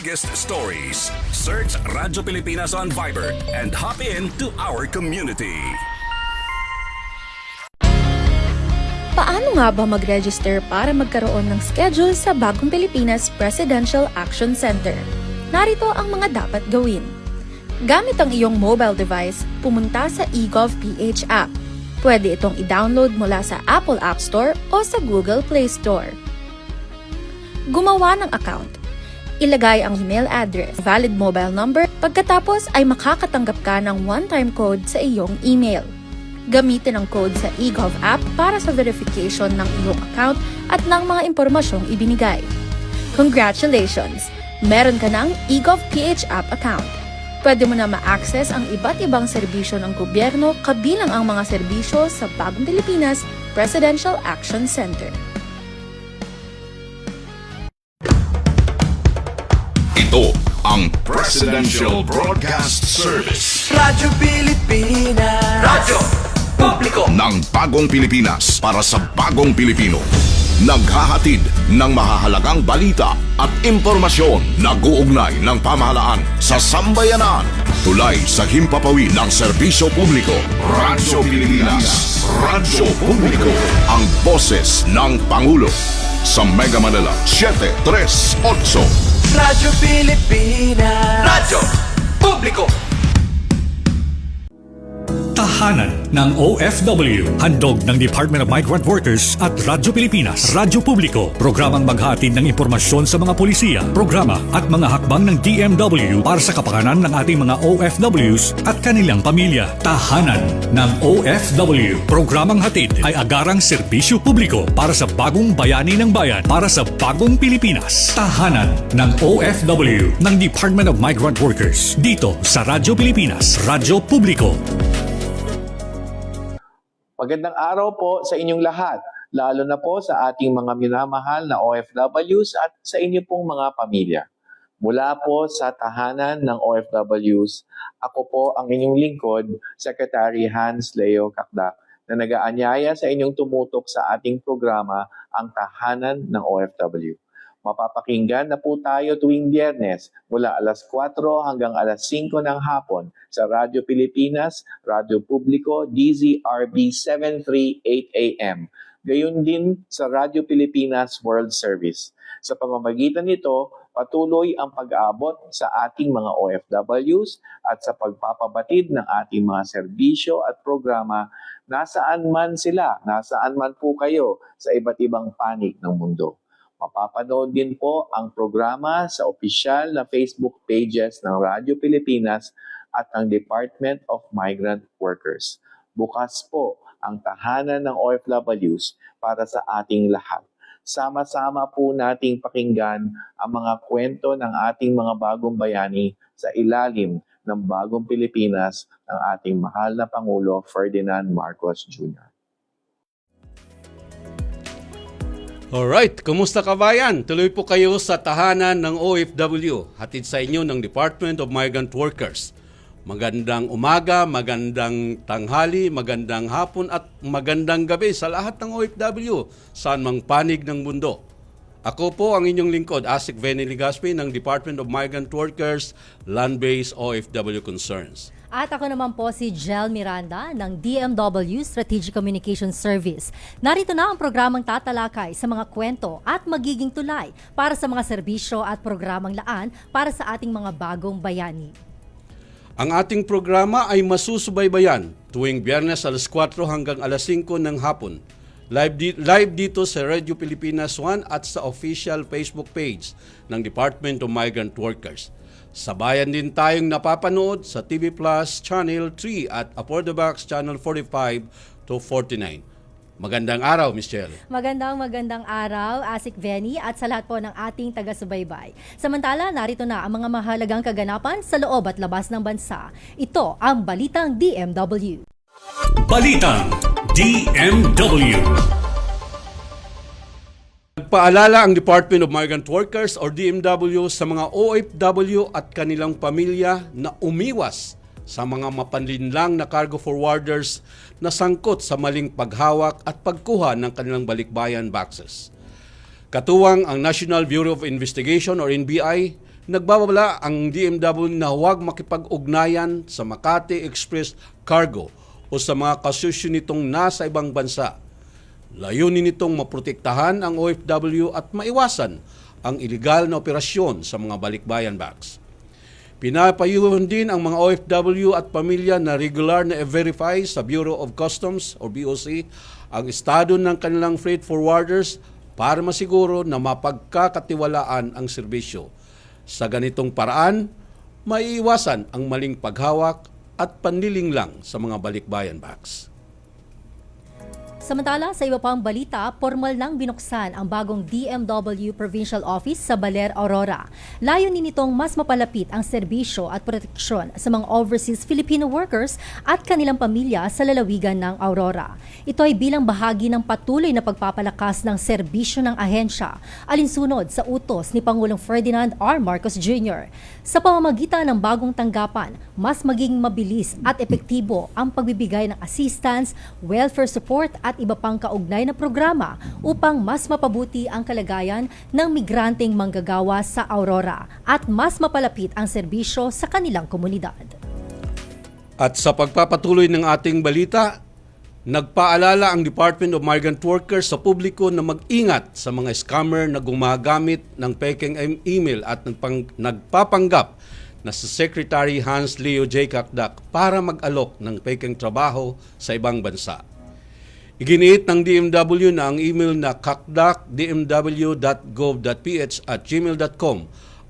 biggest stories. Search Radyo Pilipinas on Viber and hop in to our community. Paano nga ba mag-register para magkaroon ng schedule sa Bagong Pilipinas Presidential Action Center? Narito ang mga dapat gawin. Gamit ang iyong mobile device, pumunta sa eGov.ph app. Pwede itong i-download mula sa Apple App Store o sa Google Play Store. Gumawa ng account. Ilagay ang email address, valid mobile number, pagkatapos ay makakatanggap ka ng one-time code sa iyong email. Gamitin ang code sa eGov app para sa verification ng iyong account at ng mga impormasyong ibinigay. Congratulations! Meron ka ng eGov.ph app account. Pwede mo na ma-access ang iba't ibang serbisyo ng gobyerno kabilang ang mga serbisyo sa Bagong Pilipinas Presidential Action Center. Ito ang Presidential Broadcast Service. Radyo Pilipinas. Radyo Publiko Ng Bagong Pilipinas para sa Bagong Pilipino. Naghahatid ng mahahalagang balita at impormasyon na guugnay ng pamahalaan sa sambayanan. Tulay sa himpapawid ng serbisyo publiko. Radyo Pilipinas. Radyo Publiko. Ang boses ng Pangulo. Sa Mega Manila 738. Radyo Pilipinas. Radyo Publiko. Tahanan ng OFW. Handog ng Department of Migrant Workers at Radyo Pilipinas. Radyo Publiko. Programang maghahatid ng impormasyon sa mga polisiya, programa at mga hakbang ng DMW para sa kapakanan ng ating mga OFWs at kanilang pamilya. Tahanan ng OFW. Programang hatid ay agarang serbisyo publiko para sa bagong bayani ng bayan, para sa bagong Pilipinas. Tahanan ng OFW ng Department of Migrant Workers. Dito sa Radyo Pilipinas. Radyo Publiko. Magandang araw po sa inyong lahat, lalo na po sa ating mga minamahal na OFWs at sa inyo pong mga pamilya. Mula po sa tahanan ng OFWs, ako po ang inyong lingkod, Secretary Hans Leo Cacdac, na nag-aanyaya sa inyong tumutok sa ating programa, ang Tahanan ng OFW. Mapapakinggan na po tayo tuwing Biyernes mula alas 4 hanggang alas 5 ng hapon sa Radyo Pilipinas, Radyo Publiko, DZRB 738 AM. Gayon din sa Radyo Pilipinas World Service. Sa pamamagitan nito, patuloy ang pag-aabot sa ating mga OFWs at sa pagpapabatid ng ating mga serbisyo at programa nasaan man sila, nasaan man po kayo sa iba't ibang panig ng mundo. Mapapanood din po ang programa sa opisyal na Facebook pages ng Radyo Pilipinas at ng Department of Migrant Workers. Bukas po ang tahanan ng OFWs para sa ating lahat. Sama-sama po nating pakinggan ang mga kwento ng ating mga bagong bayani sa ilalim ng Bagong Pilipinas ng ating mahal na Pangulo Ferdinand Marcos Jr. Alright, kumusta kabayan? Tuloy po kayo sa tahanan ng OFW, hatid sa inyo ng Department of Migrant Workers. Magandang umaga, magandang tanghali, magandang hapon at magandang gabi sa lahat ng OFW, saan mang panig ng mundo. Ako po ang inyong lingkod, Asik Venny Ligaspi ng Department of Migrant Workers, Land-Based OFW Concerns. At ako naman po si Jel Miranda ng DMW Strategic Communication Service. Narito na ang programang tatalakay sa mga kwento at magiging tulay para sa mga serbisyo at programang laan para sa ating mga bagong bayani. Ang ating programa ay masusubaybayan tuwing Biyernes alas 4 hanggang alas 5 ng hapon. Live dito sa Radio Pilipinas 1 at sa official Facebook page ng Department of Migrant Workers. Sabayan din tayong napapanood sa TV Plus Channel 3 at Apordabox Channel 45 to 49. Magandang araw, Ms. Chel. Magandang araw, Asik Venny, at sa lahat po ng ating taga-subaybay. Samantala, narito na ang mga mahalagang kaganapan sa loob at labas ng bansa. Ito ang Balitang DMW. Balitang DMW. Nagpaalala ang Department of Migrant Workers or DMW sa mga OFW at kanilang pamilya na umiwas sa mga mapanlinlang na cargo forwarders na sangkot sa maling paghawak at pagkuha ng kanilang balikbayan boxes. Katuwang ang National Bureau of Investigation or NBI, nagbabala ang DMW na huwag makipag-ugnayan sa Makati Express Cargo o sa mga kasusyo nitong nasa ibang bansa. Layunin nitong maprotektahan ang OFW at maiwasan ang iligal na operasyon sa mga balikbayan box. Pinapayuhan din ang mga OFW at pamilya na regular na i-verify sa Bureau of Customs o BOC ang estado ng kanilang freight forwarders para masiguro na mapagkakatiwalaan ang serbisyo. Sa ganitong paraan, maiiwasan ang maling paghawak at panlilinglang sa mga balikbayan box. Samantala, sa iba pang balita, formal nang binuksan ang bagong DMW Provincial Office sa Baler, Aurora. Layunin nitong mas mapalapit ang serbisyo at proteksyon sa mga overseas Filipino workers at kanilang pamilya sa lalawigan ng Aurora. Ito ay bilang bahagi ng patuloy na pagpapalakas ng serbisyo ng ahensya, alinsunod sa utos ni Pangulong Ferdinand R. Marcos Jr. Sa pamamagitan ng bagong tanggapan, mas magiging mabilis at epektibo ang pagbibigay ng assistance, welfare support at iba pang kaugnay na programa upang mas mapabuti ang kalagayan ng migranteng manggagawa sa Aurora at mas mapalapit ang serbisyo sa kanilang komunidad. At sa pagpapatuloy ng ating balita, nagpaalala ang Department of Migrant Workers sa publiko na mag-ingat sa mga scammer na gumagamit ng peking email at nagpapanggap na si Secretary Hans Leo J. Kakdak para mag-alok ng peking trabaho sa ibang bansa. Iginiit ng DMW na ang email na kakdak.dmw.gov.ph@gmail.com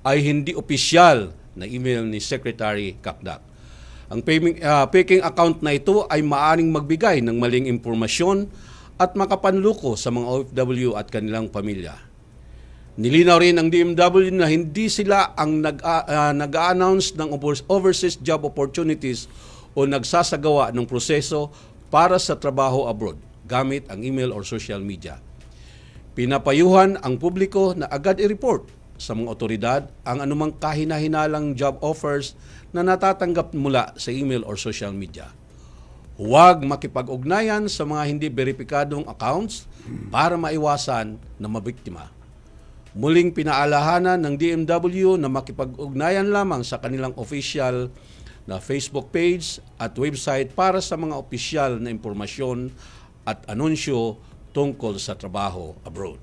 ay hindi opisyal na email ni Secretary Kakdak. Ang peking account na ito ay maaaring magbigay ng maling impormasyon at makapanluko sa mga OFW at kanilang pamilya. Nilinaw rin ng DMW na hindi sila ang nag-a-announce ng overseas job opportunities o nagsasagawa ng proseso para sa trabaho abroad gamit ang email or social media. Pinapayuhan ang publiko na agad i-report sa mga otoridad ang anumang kahina-hinalang job offers na natatanggap mula sa email or social media. Huwag makipag-ugnayan sa mga hindi beripikadong accounts para maiwasan na mabiktima. Muling pinaalahanan ng DMW na makipag-ugnayan lamang sa kanilang official na Facebook page at website para sa mga opisyal na impormasyon at anunsyo tungkol sa trabaho abroad.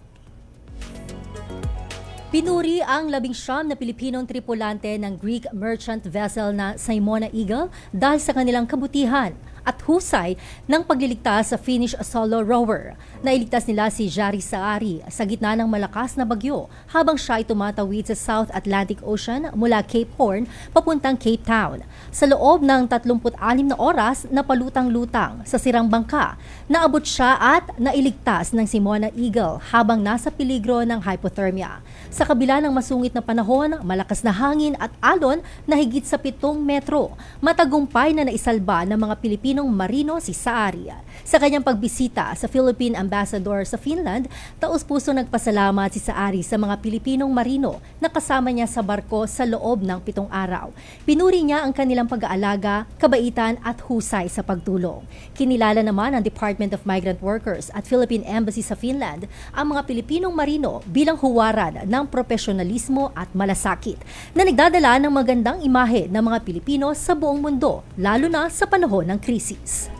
Pinuri ang 19 na Pilipinong tripulante ng Greek merchant vessel na Simona Eagle dahil sa kanilang kabutihan at husay ng pagliligtas sa Finnish solo rower. Nailigtas nila si Jari Saari sa gitna ng malakas na bagyo habang siya ay tumatawid sa South Atlantic Ocean mula Cape Horn papuntang Cape Town. Sa loob ng 36 na oras na palutang-lutang sa sirang bangka, naabot siya at nailigtas ng Simona Eagle habang nasa peligro ng hypothermia. Sa kabila ng masungit na panahon, malakas na hangin at alon na higit sa 7 metro, matagumpay na naisalba ng mga Pilipinong marino si Saari. Sa kanyang pagbisita sa Philippine Ambassador sa Finland, taos-puso nagpasalamat si Saari sa mga Pilipinong marino na kasama niya sa barko sa loob ng 7 araw. Pinuri niya ang kanilang pag-aalaga, kabaitan at husay sa pagtulong. Kinilala naman ng Department of Migrant Workers at Philippine Embassy sa Finland ang mga Pilipinong marino bilang huwaran ng profesionalismo at malasakit na nagdadala ng magandang imahe ng mga Pilipino sa buong mundo, lalo na sa panahon ng krisis.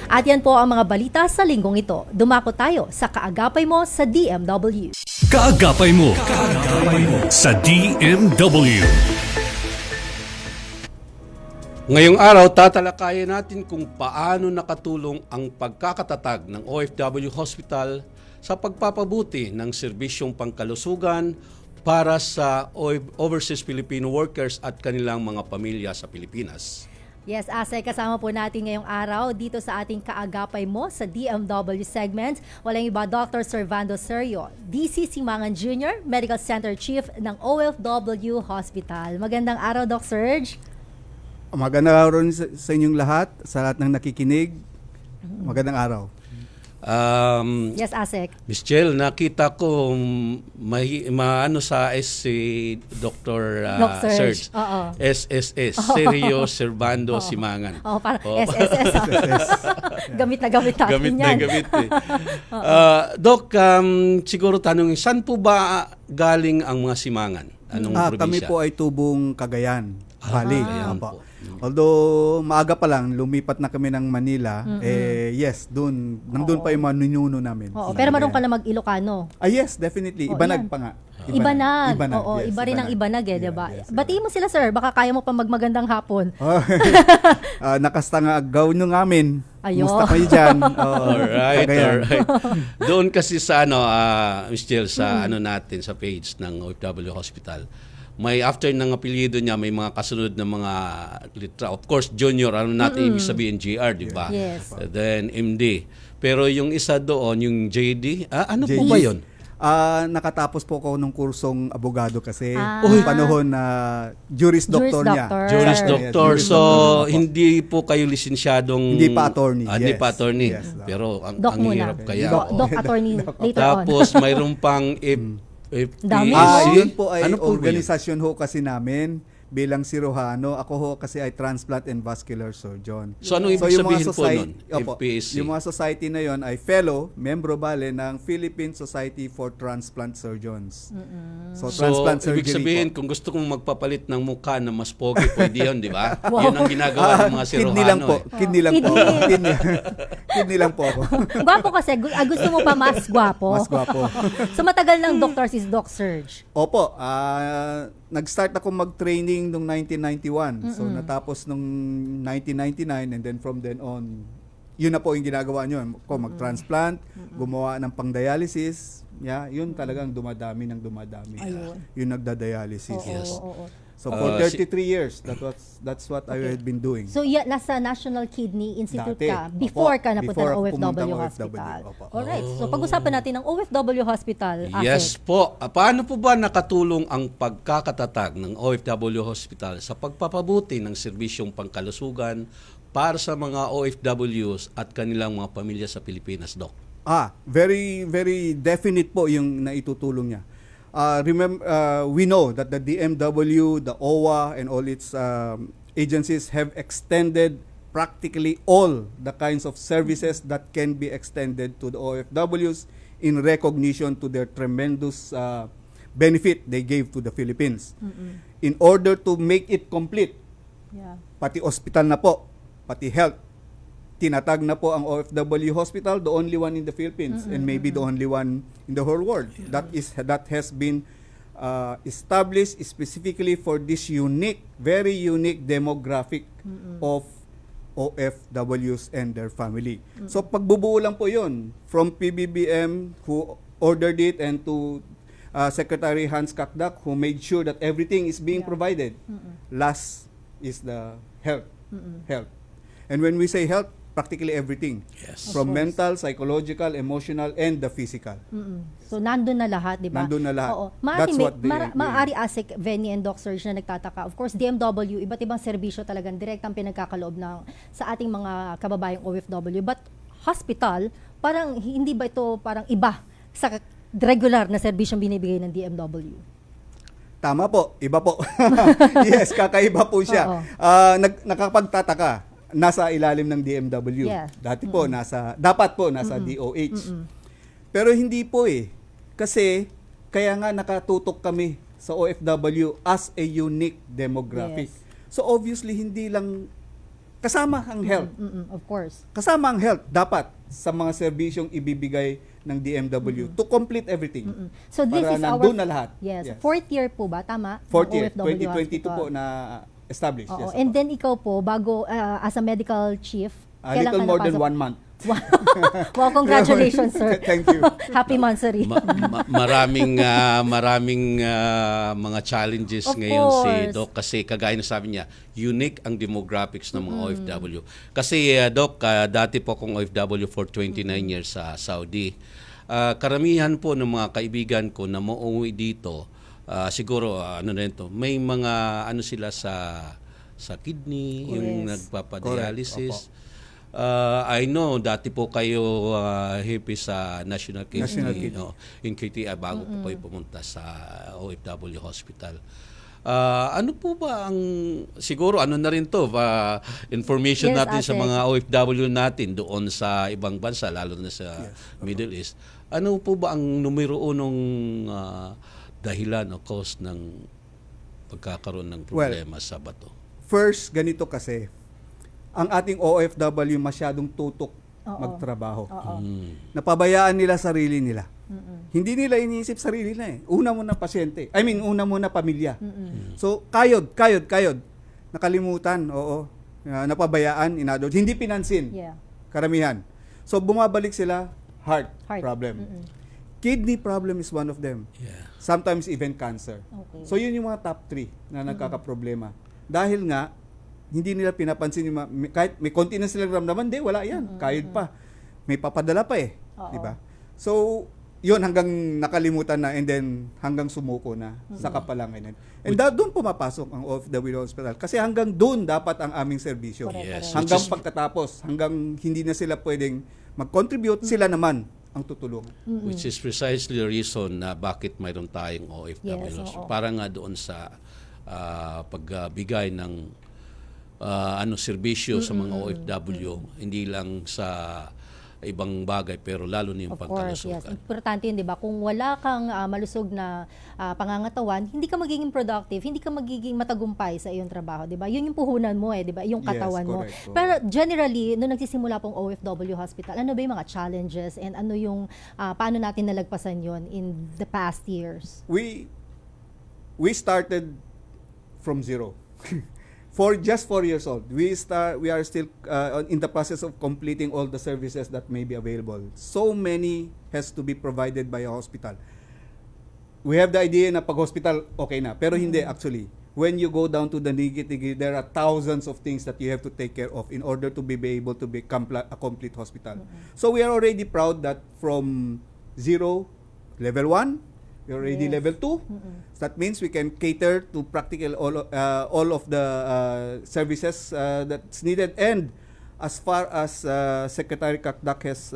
At yan po ang mga balita sa linggong ito. Dumako tayo sa Kaagapay Mo sa DMW. Kaagapay mo sa DMW. Ngayong araw, tatalakayin natin kung paano nakatulong ang pagkakatatag ng OFW Hospital sa pagpapabuti ng serbisyong pangkalusugan para sa overseas Filipino workers at kanilang mga pamilya sa Pilipinas. Yes, Asay, kasama po natin ngayong araw dito sa ating Kaagapay Mo sa DMW segment. Walang iba, Dr. Servando Serio, DC Simangan Jr., Medical Center Chief ng OFW Hospital. Magandang araw, Doc Serge. Magandang araw rin sa inyong lahat, sa lahat ng nakikinig. Magandang araw. Yes, Asek. Miss Chel, nakita ko maano sa si Dr. Serge. Oo. SSS, Serio Servando Simangan. Oh, para SSS. Gamit na gamit natin Gamit yan. na gamit eh. Doc, siguro tanongin, saan po ba galing ang mga simangan? Anong Kami probinsya? po ay tubong Cagayan Valley. Cagayan Opo. po. Although maaga pa lang, lumipat na kami ng Manila, yes, nandun pa yung mga ninuno namin. Oo, Sa pero marunong ka Cagayan. na mag-Ilocano. Yes, definitely. Oo, Ibanag yan. pa nga. Ibanag. Ibanag, Oo, yes, iba rin ang Ibanag eh, Yeah, di ba? yes, Batiin mo sila, sir. Baka kaya mo pa magmagandang hapon. Nakasta nga agaw nyo ngamin. Ayo. Musta kayo dyan? Alright, Cagayan. alright. Doon kasi sa Miss Jill, sa natin, sa page ng OFW Hospital, may after ng apelyido niya, may mga kasunod na mga litra. Of course, junior, natin ibig sabihin GR, di ba? Yes. Then MD. Pero yung isa doon, yung JD, ano po JD. ba yun? Nakatapos po ako nung kursong abogado kasi Ah. yung panahon na Juris Doctor niya. Doctor. Juris Sir. Doctor. Juris So, Doctor. hindi po kayo lisensyadong... Hindi pa attorney, Hindi yes. pa attorney. Yes. Pero ang Doc muna. hirap kaya. Doc attorney later on. Tapos, mayroon pang Dami. Yun po ay Ano po ba yun? organisasyon ho kasi namin bilang siruhano. Ako ho kasi ay transplant and vascular surgeon. So, anong ibig yung mga sabihin po nun? Opo, FPSC? yung mga society na yon ay fellow, membro bale ng Philippine Society for Transplant Surgeons. So, So, transplant surgery ibig sabihin, po. kung gusto kong magpapalit ng mukha na mas pogi, pwede yun, di ba? Yun ang ginagawa ng mga sirohano. Kidney lang po. eh. Kidney lang po. Kidney. Kidney. Kidney lang po ako. Gwapo kasi. Gusto mo pa mas gwapo. Mas gwapo. So matagal ng doctor si Doc Serge. Opo, nag-start ako mag-training noong 1991. So natapos nung 1999 and then from then on, yun na po yung ginagawa nyo. Mag-transplant, gumawa ng pang-dialysis. Yeah, yun talagang dumadami ng dumadami. Ayun. Yung nagda-dialysis. Yes. Oo. So for 33 years, that's what I had been doing. So nasa National Kidney Institute Dati. ka before Opo. ka napunta Before ng ako pumunta OFW ng Hospital. OFW. Opo. Alright. So pag-usapan natin ng OFW Hospital. Yes po. Paano po ba nakatulong ang pagkakatatag ng OFW Hospital sa pagpapabuti ng serbisyong pangkalusugan para sa mga OFWs at kanilang mga pamilya sa Pilipinas, Doc? Very, very definite po yung naitutulong niya. We know that the DMW, the OWA, and all its agencies have extended practically all the kinds of services that can be extended to the OFWs in recognition to their tremendous benefit they gave to the Philippines. In order to make it complete, pati hospital na po, pati health, tinatag na po ang OFW Hospital, the only one in the Philippines and maybe the only one in the whole world. That has been established specifically for this very unique demographic of OFWs and their family. So pagbubuo lang po yun from PBBM who ordered it and to Secretary Hans Kakdak who made sure that everything is being provided. Last is the health. And when we say health, practically everything. Yes. From mental, psychological, emotional, and the physical. So nandun na lahat, di ba? Nandun na lahat. Oo. That's what they are doing. Maaari Asik, Venny and Doc Serge na nagtataka. Of course, DMW, iba't ibang serbisyo talagang direktang pinagkakaloob sa ating mga kababayang OFW. But hospital, parang hindi ba ito parang iba sa regular na serbisyong binibigay ng DMW? Tama po, iba po. Yes, kakaiba po siya. Oo. Nakapagtataka, nasa ilalim ng DMW. Yeah. Dapat po nasa DOH. Pero hindi po Kasi kaya nga nakatutok kami sa OFW as a unique demographic. Yes. So obviously hindi lang kasama ang health. Of course. Kasama ang health dapat sa mga serbisyong ibibigay ng DMW to complete everything. So this Para is our nandun na lahat. Yes. Fourth year po ba? Tama? Fourth Ng year, OFW 2022 Hospital. po na established. Oo. Yes, And then ikaw po, bago as a medical chief, a kailan little ka more than napasok? 1 month. Wow, congratulations, sir. Thank you. Happy Mansari. Maraming mga challenges Of ngayon si course. Doc kasi kagaya na sabi niya, unique ang demographics ng mga OFW. Kasi Doc, dati po akong OFW for 29 years sa Saudi. Karamihan po ng mga kaibigan ko na mauwi dito, siguro may mga sila sa kidney, yung nagpapadialysis. I know, dati po kayo hippie sa National Kidney, in KTI, bago po kayo pumunta sa OFW Hospital. Ano po ba ang, siguro na rin to, information Yes, natin sa Ate. mga OFW natin doon sa ibang bansa, lalo na sa Middle East. Ano po ba ang numero unong dahilan o cause ng pagkakaroon ng problema sa bato? First, ganito kasi, ang ating OFW masyadong tutok magtrabaho. Napabayaan nila sarili nila. Hindi nila iniisip sarili na eh. Una muna pasyente. Una muna pamilya. So, kayod. Nakalimutan, napabayaan, inadult. Hindi pinansin. Yeah. Karamihan. So, bumabalik sila, heart. Problem. Kidney problem is one of them. Yeah. Sometimes even cancer. Okay. So, yun yung mga top 3 na nagkakaproblema. Dahil nga, hindi nila pinapansin yung kahit may konti na silang ramdaman, wala yan. Kayod pa. May papadala pa eh. Di ba? So, yun hanggang nakalimutan na and then hanggang sumuko na sa kapalangan. And doon pumapasok ang OFW Hospital. Kasi hanggang doon dapat ang aming serbisyo. Yes. Hanggang Which is- pagkatapos, hanggang hindi na sila pwedeng mag-contribute, sila naman ang tutulong. Which is precisely the reason na bakit mayroon tayong OFW. Yes, oo. Para nga doon sa pagbigay ng serbisyo sa mga OFW, hindi lang sa ibang bagay pero lalo na yung Of course, yes. pangkalusugan. Importante yun, di ba? Kung wala kang malusog na pangangatawan, hindi ka magiging productive, hindi ka magiging matagumpay sa iyong trabaho, di ba? Yun yung puhunan mo di ba? Yung katawan mo. correct. Pero generally, nung nagsisimula pong OFW Hospital, ano ba yung mga challenges and ano yung paano natin nalagpasan yun in the past years? We started from zero. Just 4 years old. We are still in the process of completing all the services that may be available. So many has to be provided by a hospital. We have the idea na pag-hospital, okay na. Pero hindi actually. When you go down to the nitty-gritty, there are thousands of things that you have to take care of in order to be able to become a complete hospital. So we are already proud that from zero, level 1, we're already level 2. So that means we can cater to practically all of the services that's needed. And as far as Secretary Kakdak has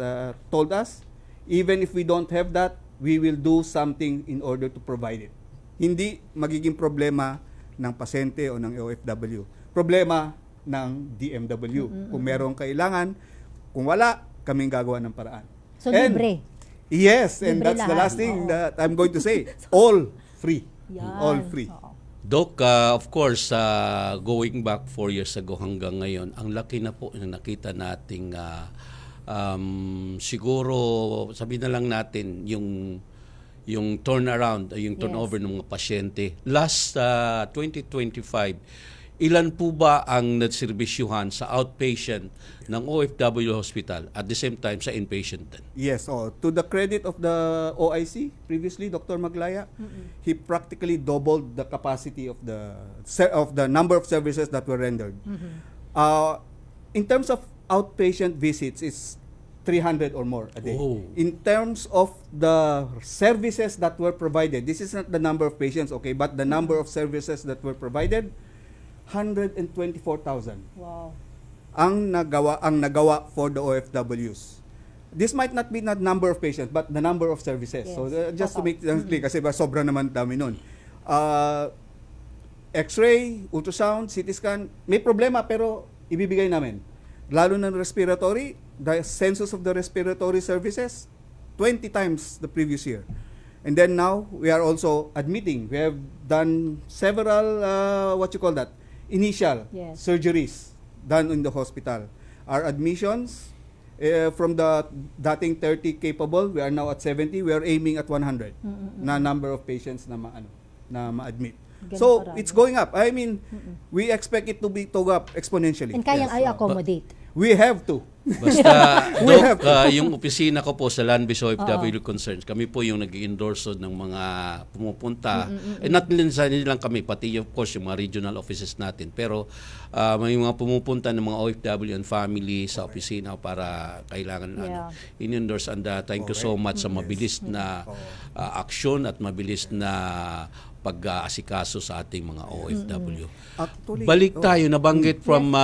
told us, even if we don't have that, we will do something in order to provide it. Hindi magiging problema ng pasyente o ng OFW. Problema ng DMW. Kung merong kailangan, kung wala, kaming gagawa ng paraan. So, libre. Yes, and Libre that's the lahat. last thing that I'm going to say. All free. Yan. All free. Oo. Doc, of course, going back 4 years ago hanggang ngayon, ang laki na po na nakita nating siguro, sabihin na lang natin, yung turnaround, yung turnover ng mga pasyente. Last 2025, ilan po ba ang nagserbisyuhan sa outpatient ng OFW Hospital at the same time sa inpatient din? Yes, to the credit of the OIC, previously, Dr. Maglaya, he practically doubled the capacity of the number of services that were rendered. In terms of outpatient visits, it's 300 or more a day. Oh. In terms of the services that were provided, this is not the number of patients, okay, but the number of services that were provided, 124,000 Wow. ang nagawa for the OFWs. This might not be the number of patients, but the number of services. Yes. So just to make things clear, kasi sobra naman dami nun. X-ray, ultrasound, CT scan, may problema pero ibibigay namin. Lalo ng respiratory, the census of the respiratory services, 20 times the previous year. And then now, we are also admitting. We have done several, initial Yes. surgeries done in the hospital. Our admissions, from the dating 30 capable, we are now at 70. We are aiming at 100 na number of patients na ma-admit. Ganun So, karami. it's going up. I mean, we expect it to go up exponentially. And kayang Yes. i-accommodate. We have to. Basta, Doc, yung opisina ko po sa Land-Based OFW Concerns, kami po yung nag-endorse ng mga pumupunta. Not lang kami, pati of course yung mga regional offices natin. Pero may mga pumupunta ng mga OFW and family sa opisina para kailangan in-endorse. And thank you so much sa mabilis na aksyon at mabilis na pag-aasikaso sa ating mga OFW. Actually, Balik tayo, nabanggit from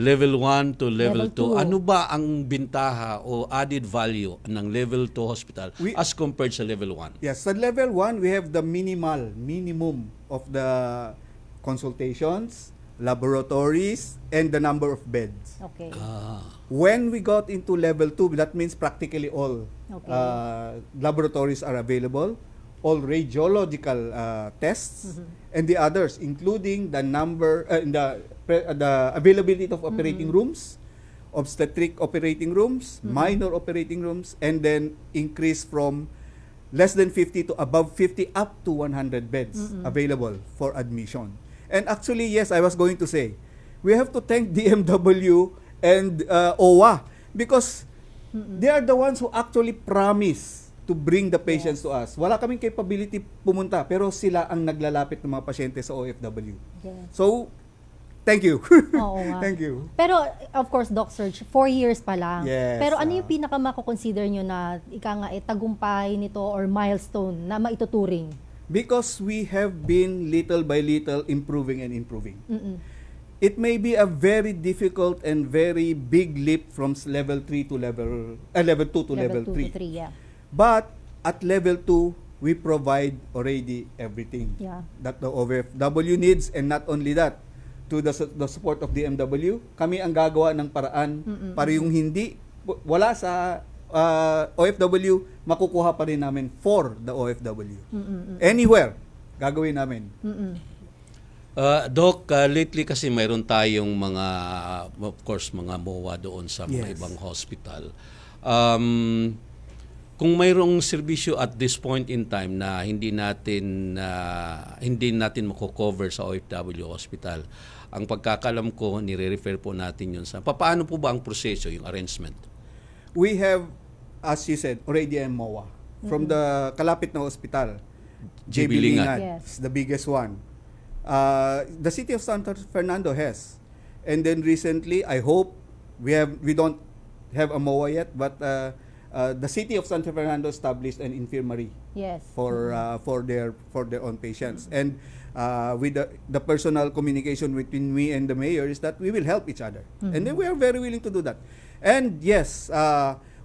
level 1 to level Level 2. Ano ba ang bintaha o added value ng level 2 hospital as compared sa level 1? Yes, sa level 1, we have the minimum of the consultations, laboratories, and the number of beds. Okay. When we got into level 2, that means practically all Okay. laboratories are available, all radiological tests, and the others, including the number, the availability of operating rooms, obstetric operating rooms, minor operating rooms, and then increase from less than 50 to above 50 up to 100 beds available for admission. And actually, yes, I was going to say, we have to thank DMW and OWA because they are the ones who actually promise to bring the patients to us. Wala kaming capability pumunta, pero sila ang naglalapit ng mga pasyente sa OFW. Yes. So, thank you. Oo nga. Thank you. Pero, of course, Doc Serge, 4 years pa lang. Yes, Pero ano yung pinaka-consider nyo na tagumpay nito or milestone na maituturing? Because we have been little by little improving and improving. It may be a very difficult and very big leap from level 3 to level 2 to level 2 3. to 3, yeah. But at level 2, we provide already everything Yeah. that the OFW needs, and not only that, to the support of DMW, kami ang gagawa ng paraan para yung hindi wala sa OFW, makukuha pa rin namin for the OFW. Anywhere, gagawin namin. Doc, lately kasi mayroon tayong mga, of course, mga MOA doon sa mga Yes. ibang hospital. Kung mayroong serbisyo at this point in time na hindi natin mako-cover sa OFW hospital, ang pagkakalam ko, nire-refer po natin yun sa... Paano po ba ang proseso, yung arrangement? We have, as you said, already a MOA from the kalapit na hospital. JB JB Lingat. Lingat Yes. is the biggest one. The city of San Fernando has. And then recently, I hope we don't have a MOA yet, but the city of San Fernando established an infirmary Yes. for their own patients. And with the personal communication between me and the mayor is that we will help each other. And then we are very willing to do that. And yes,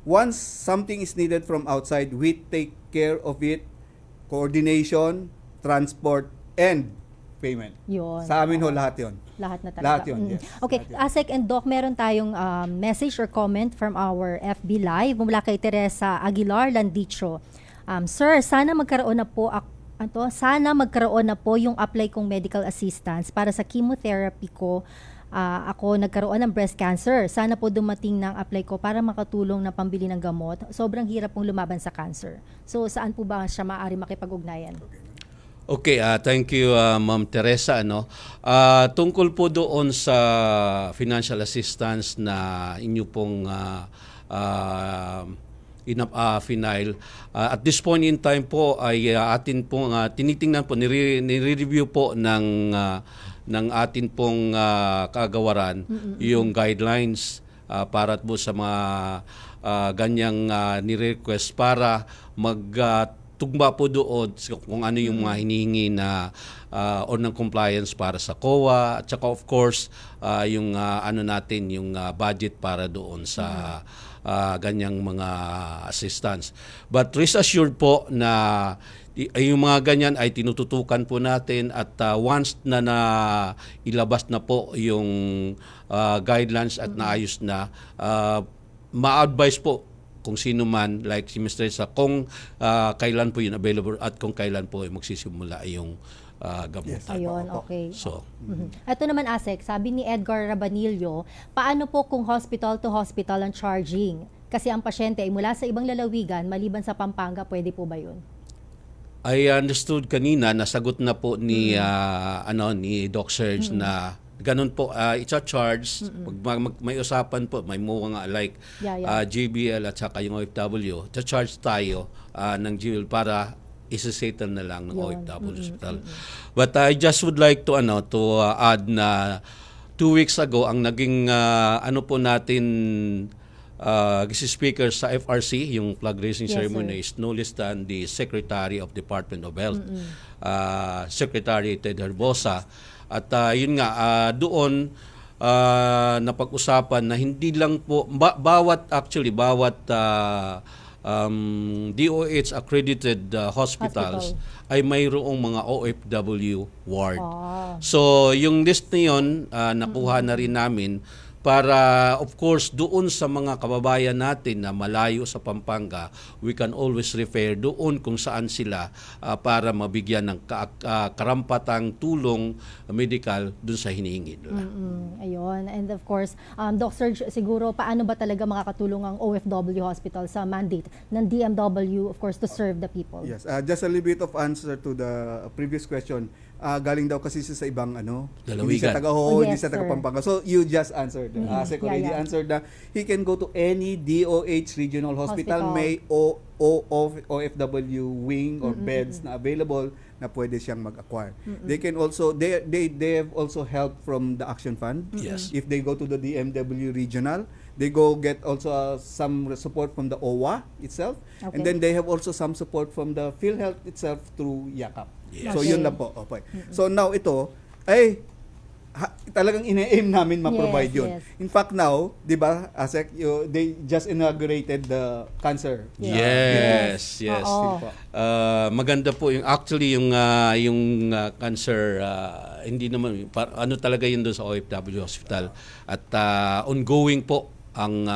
once something is needed from outside, we take care of it, coordination, transport, and payment. Yun. Sa amin ho, lahat yun. Lahat na talaga. Lahat yun, yes. Okay, Lahat yun. Asek and Doc, meron tayong message or comment from our FB Live mula kay Teresa Aguilar Landicho. Sir, sana magkaroon na po yung apply kong medical assistance para sa chemotherapy ko. Ako nagkaroon ng breast cancer. Sana po dumating ng apply ko para makatulong na pambili ng gamot. Sobrang hirap pong lumaban sa cancer. So, saan po ba siya maaari makipag-ugnayan? Okay, thank you, Ma'am Teresa. Tungkol po doon sa financial assistance na inyo pong final, at this point in time po ay atin pong tinitingnan po, nire-review po ng atin pong kagawaran yung guidelines para po sa mga ganyang nire-request para tugma po doon kung ano yung mga hinihingi na or ng compliance para sa COA at saka of course yung yung budget para doon sa ganyang mga assistance. But rest assured po na yung mga ganyan ay tinututukan po natin at once na ilabas na po yung guidelines at naayos na, ma-advise po kung sino man, like si Mr. Teresa, kung kailan po yun available at kung kailan po magsisimula yung gamutan. Ayun, okay. So, Ito naman, Asek, sabi ni Edgar Rabanillo, paano po kung hospital to hospital ang charging? Kasi ang pasyente ay mula sa ibang lalawigan, maliban sa Pampanga, pwede po ba yun? I understood kanina, nasagot na po ni Doc Serge na ganun po, it's a charge. May usapan po, may mga like JBL at saka yung OFW, charge tayo ng GBL para isa-settle na lang ng OFW hospital. But I just would like to add na 2 weeks ago ang naging po natin speaker sa FRC, yung flag raising ceremony is no less than the Secretary of Department of Health, Secretary Ted Herbosa. At yun nga, doon napag-usapan na hindi lang po, bawat DOH accredited hospitals ay mayroong mga OFW ward. So yung list na yun, nakuha na rin namin para of course doon sa mga kababayan natin na malayo sa Pampanga, we can always refer doon kung saan sila para mabigyan ng karampatang tulong medical doon sa hinihingi nila. Ayun. And of course, Doc Serge, siguro paano ba talaga makakatulong ang OFW Hospital sa mandate ng DMW, of course, to serve the people? Yes, just a little bit of answer to the previous question. Galing daw kasi siya sa ibang hindi Lalawigan. sa Oh, hindi yes, sa sir. Pampanga. So you just answered. Asek already answered na he can go to any DOH regional hospital, may OFW wing or beds na available na pwede siyang mag-acquire. They can also they have also help from the Action Fund. Yes. If they go to the DMW regional, they go get also some support from the OWA itself, and then they have also some support from the PhilHealth itself through YAKAP. Yes. So Okay. yun lang po. Okay. So now ito ay talagang ine-aim namin ma-provide Yes, yun. yes. In fact now, 'di ba, Asek, they just inaugurated the cancer. Yes. Oo. Maganda po yung actually yung cancer hindi naman ano talaga yun doon sa OFW Hospital at ongoing po ang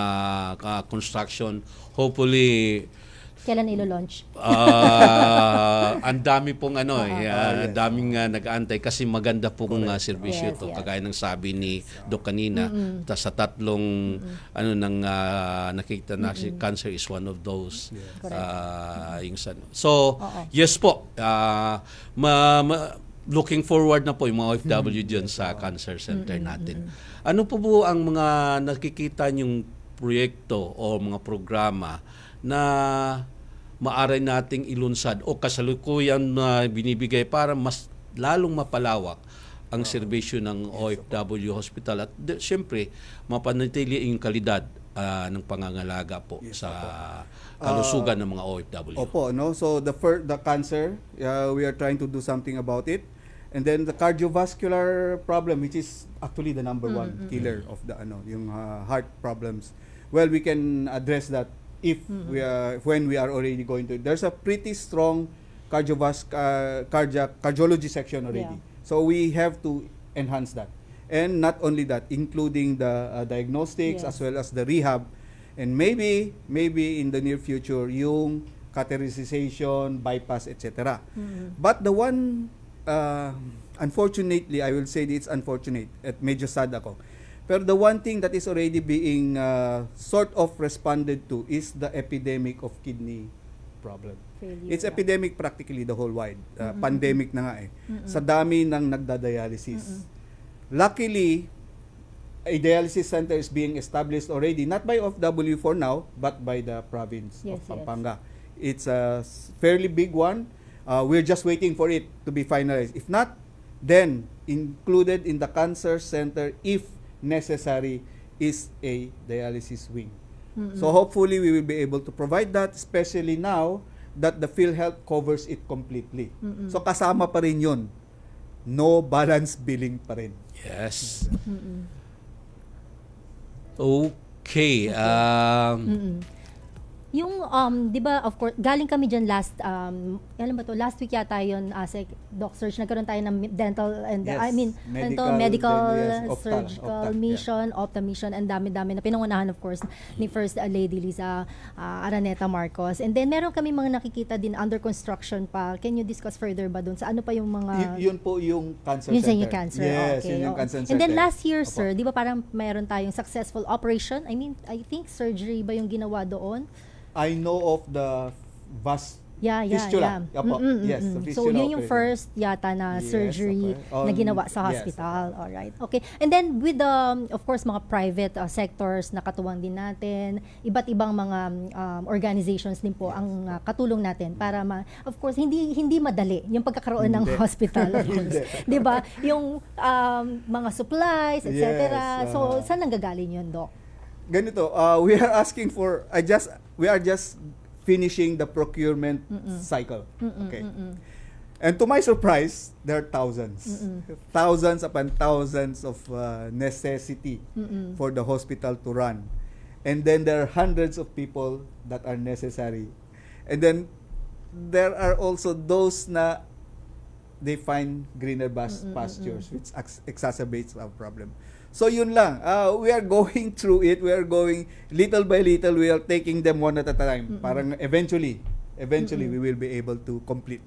construction. Hopefully Kailan ilo-launch? ang dami pong daming nag-aantay kasi maganda pong serbisyo Yes, to yes. kagaya ng sabi ni Doc kanina sa tatlong nakita na cancer is one of those so yes po looking forward na po yung mga OFW dyan sa cancer center natin. Ano po ang mga nakikita niyong proyekto o mga programa na maaari nating ilunsad o kasalukuyan na binibigay para mas lalong mapalawak ang serbisyo ng OFW Hospital at siyempre mapanatili yung kalidad ng pangangalaga po sa kalusugan ng mga OFW. Opo, no. So the cancer, we are trying to do something about it. And then the cardiovascular problem, which is actually the number one killer of the yung heart problems. Well, we can address that if when we are already going to. There's a pretty strong cardiology section already. Yeah. So we have to enhance that. And not only that, including the diagnostics as well as the rehab. And maybe in the near future, yung catheterization, bypass, etc. But the one, unfortunately, I will say it's unfortunate at medyo sad ako. Pero the one thing that is already being sort of responded to is the epidemic of kidney problem. Failure. It's epidemic practically the whole wide. Pandemic na nga eh. Sa dami ng nagdadialysis. Luckily, a dialysis center is being established already, not by OFW for now, but by the province of Pampanga. It's a fairly big one. We're just waiting for it to be finalized. If not, then included in the cancer center, if necessary, is a dialysis wing. So hopefully we will be able to provide that, especially now that the PhilHealth covers it completely. So kasama pa rin yun. No balance billing pa rin. Yes. Okay. Yung, di ba, of course, galing kami dyan last week yata yun, Doc Serge, nagkaroon tayo ng dental and, Yes. medical Yes, surgical mission, opta mission, and dami-dami na pinangunahan, of course, ni First Lady Liza Araneta Marcos. And then, meron kami mga nakikita din under construction pa. Can you discuss further ba dun? Sa ano pa yung mga... Yun po yung cancer Yun sa center. yung cancer. Yes, Okay, yun yung oo. cancer center. And then last year, Opo. sir, di ba parang mayroon tayong successful operation? I think surgery ba yung ginawa doon? I know of the fistula. Yeah. Opo. Yes, the So, fistula yun yung operation. first yata na Yes, surgery okay. na ginawa sa Yes, hospital. Alright. Okay. And then, with the, of course, mga private sectors na katuwang din natin, iba't ibang mga organizations din po ang katulong natin para, of course, hindi madali yung pagkakaroon ng hospital. Of course. Diba? Yung mga supplies, etc. Yes, So, saan nanggagaling yun, Doc? Ganito, we are asking for, we are just finishing the procurement cycle. Okay. And to my surprise, there are thousands. Thousands upon thousands of necessity for the hospital to run. And then there are hundreds of people that are necessary. And then there are also those na they find greener pastures, which exacerbates our problem. So yun lang. We are going through it. We are going little by little. We are taking them one at a time. Parang eventually, we will be able to complete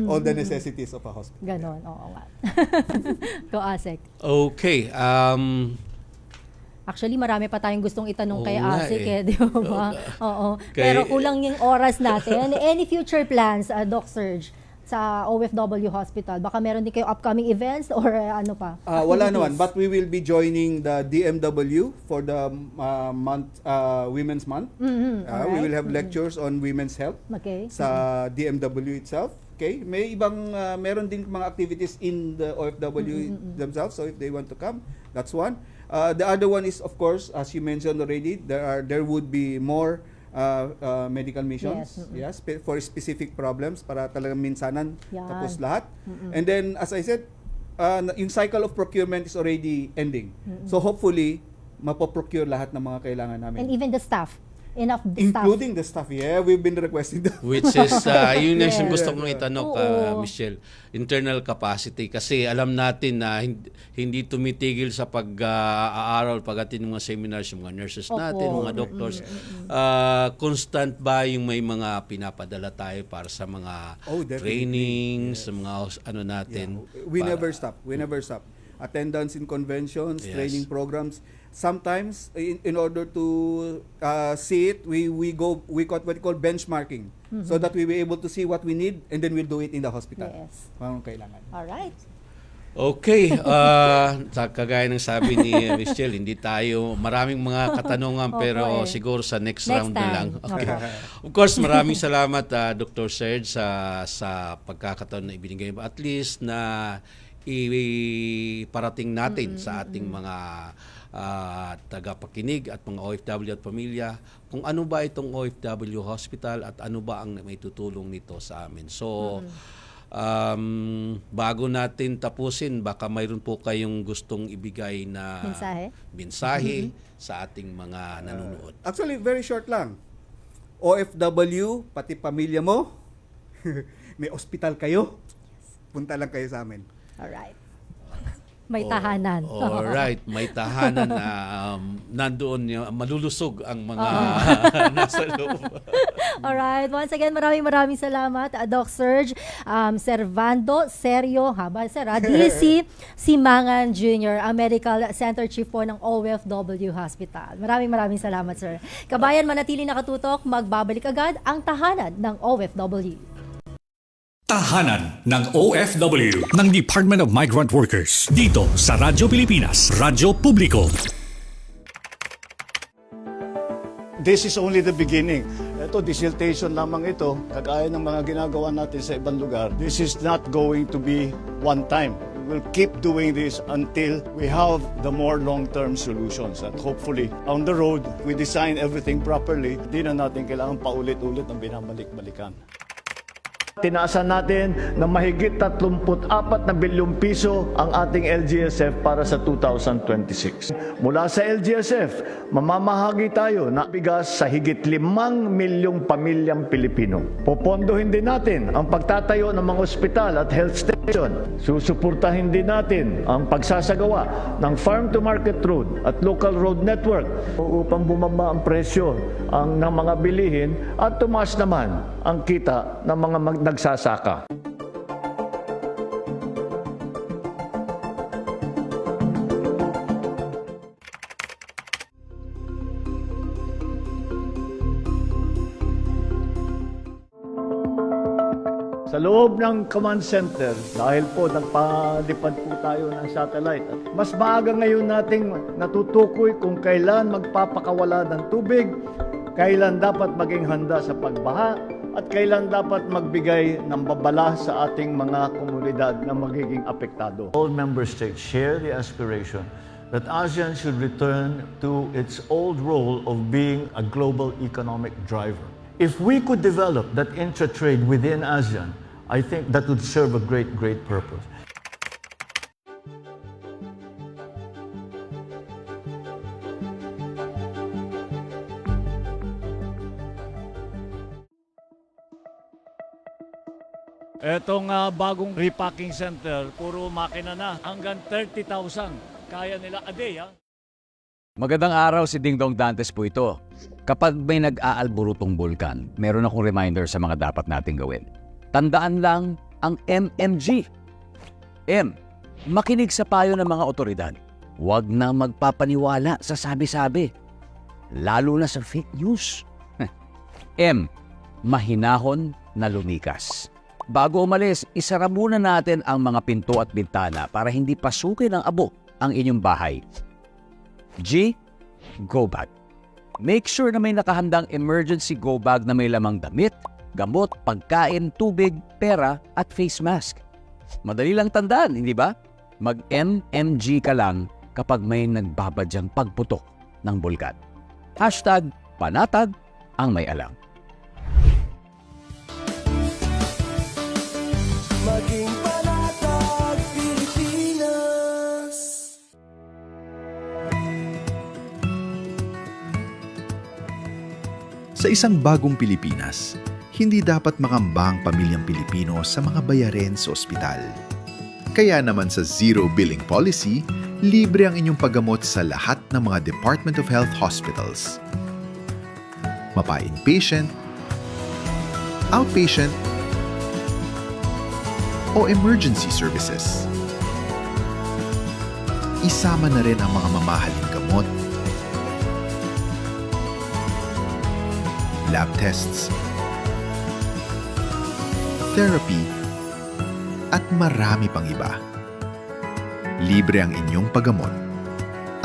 all the necessities of a hospital. Ganon, oo nga. Go, Asek. Okay. Actually, marami pa tayong gustong itanong Oo kay nga Asik eh. di ba? Oo. Kay- Pero kulang yung oras natin. Any future plans, Doc Serge, sa OFW Hospital? Baka meron din kayo upcoming events or ano pa? Wala Activities? naman, but we will be joining the DMW for the Women's Month. We alright. will have lectures on women's health Okay. sa DMW itself. Okay, may ibang meron din mga activities in the OFW themselves, so if they want to come, that's one. The other one is, of course, as you mentioned already, there would be more medical missions, for specific problems para talagang minsanan Yan. tapos lahat. And then, as I said, yung cycle of procurement is already ending. So hopefully, mapoprocure lahat ng mga kailangan namin. And even the staff. Enough staff. Including the staff. Yeah, we've been requesting that. Which is, yun yung gusto kong itanong, Oo. Michelle. Internal capacity. Kasi alam natin na hindi tumitigil sa pag-aaral, pagdating ng mga seminars, yung mga nurses natin, mga doctors. Constant ba yung may mga pinapadala tayo para sa mga Definitely. trainings, sa mga ano natin? We never stop. We never stop. Attendance in conventions, Yes. training programs. Sometimes, in order to see it, we got what we call benchmarking, so that we be able to see what we need, and then we'll do it in the hospital. Yes. Kung kailangan. Alright. Okay, sa kagaya ng sabi ni Michelle, hindi tayo maraming mga katanungan pero siguro sa next round na lang. time. Okay. Opo. Of course, maraming salamat Dr. Serge sa pagkakataon na ibinigay mo, at least na iparating natin sa ating mga tagapakinig at mga OFW at pamilya kung ano ba itong OFW Hospital at ano ba ang may tutulong nito sa amin. So, bago natin tapusin, baka mayroon po kayong gustong ibigay na mensahe sa ating mga nanonood. Actually, very short lang. OFW, pati pamilya mo, may ospital kayo, punta lang kayo sa amin. Alright. May tahanan. Alright, may tahanan na nandoon malulusog ang mga nasa loob. Alright, once again, maraming salamat, Doc Serge Servando Serio, DC Simangan Jr., ang Medical Center Chief po ng OFW Hospital. Maraming salamat, sir. Kabayan, manatili nakatutok, magbabalik agad ang tahanan ng OFW. Tahanan ng OFW ng Department of Migrant Workers dito sa Radyo Pilipinas, Radyo Publiko. This is only the beginning. Ito, dissertation lamang ito, kagaya ng mga ginagawa natin sa ibang lugar. This is not going to be one time. We will keep doing this until we have the more long-term solutions. At hopefully, on the road, we design everything properly. Di na natin kailangan paulit-ulit ng binabalik-balikan. Tinaasan natin na mahigit 34 na bilyong piso ang ating LGSF para sa 2026. Mula sa LGSF, mamamahagi tayo na bigas sa higit 5 milyong pamilyang Pilipino. Popondohin din natin ang pagtatayo ng mga ospital at health station. Susuportahin din natin ang pagsasagawa ng farm-to-market road at local road network upang bumaba ang presyo ng mga bilihin at tumaas naman ang kita ng mga nagsasaka. Sa loob ng command center, dahil po nagpalipad po tayo ng satellite, mas maaga ngayon nating natutukoy kung kailan magpapakawala ng tubig, kailan dapat maging handa sa pagbaha, at kailan dapat magbigay ng babala sa ating mga komunidad na magiging apektado. All member states share the aspiration that ASEAN should return to its old role of being a global economic driver. If we could develop that intra-trade within ASEAN, I think that would serve a great purpose. Etong bagong repacking center, puro makina na. Hanggang 30,000 kaya nila a day. Magandang araw, si Ding Dong Dantes po ito. Kapag may nag-aalburutong bulkan, meron akong reminder sa mga dapat nating gawin. Tandaan lang ang MMG. M. Makinig sa payo ng mga otoridad. Huwag na magpapaniwala sa sabi-sabi. Lalo na sa fake news. M. Mahinahon na lumikas. Bago umalis, isara muna natin ang mga pinto at bintana para hindi pasukin ng abo ang inyong bahay. G. Go bag. Make sure na may nakahandang emergency go bag na may lamang damit, gamot, pagkain, tubig, pera at face mask. Madali lang tandaan, hindi ba? Mag-MMG ka lang kapag may nagbabadyang pagputok ng bulkan. #panatag ang may alam. Maging panatag Pilipinas. Sa isang bagong Pilipinas, hindi dapat makamba ang pamilyang Pilipino sa mga bayarin sa ospital. Kaya naman sa Zero Billing Policy, libre ang inyong paggamot sa lahat ng mga Department of Health hospitals. Mapa-inpatient, outpatient, o emergency services. Isama na rin ang mga mamahaling gamot, lab tests, therapy, at marami pang iba. Libre ang inyong paggamot.